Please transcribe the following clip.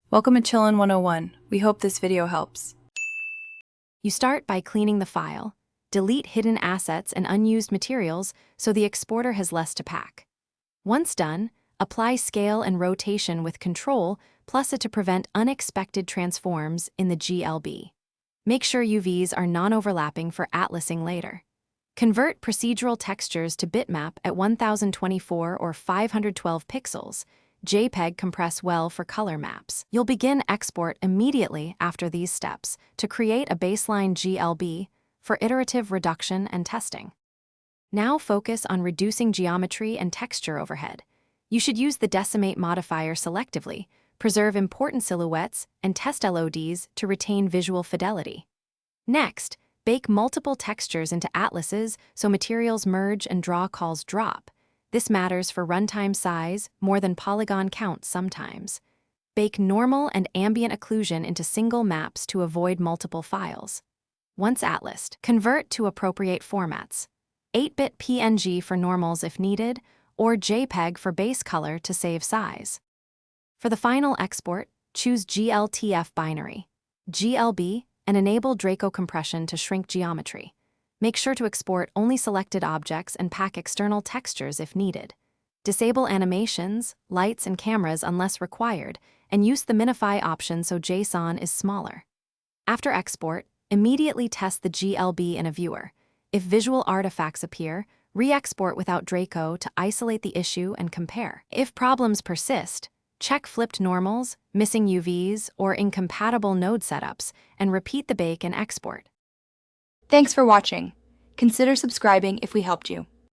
Welcome to Chillin' 101. We hope this video helps. You start by cleaning the file, delete hidden assets and unused materials so the exporter has less to pack. Once done, apply scale and rotation with control, plus it to prevent unexpected transforms in the GLB. Make sure UVs are non-overlapping for atlasing later. Convert procedural textures to bitmap at 1024 or 512 pixels. JPEG compress well for color maps. You'll begin export immediately after these steps to create a baseline GLB for iterative reduction and testing. Now focus on reducing geometry and texture overhead. You should use the decimate modifier selectively, preserve important silhouettes, and test LODs to retain visual fidelity. Next, bake multiple textures into atlases so materials merge and draw calls drop. This matters for runtime size more than polygon count sometimes. Bake normal and ambient occlusion into single maps to avoid multiple files. Once atlased, convert to appropriate formats. 8-bit PNG for normals if needed, or JPEG for base color to save size. For the final export, choose GLTF binary, GLB, and enable Draco compression to shrink geometry. Make sure to export only selected objects and pack external textures if needed. Disable animations, lights, and cameras unless required, and use the minify option so JSON is smaller. After export, immediately test the GLB in a viewer. If visual artifacts appear, re-export without Draco to isolate the issue and compare. If problems persist, check flipped normals, missing UVs, or incompatible node setups, and repeat the bake and export. Thanks for watching. Consider subscribing if we helped you.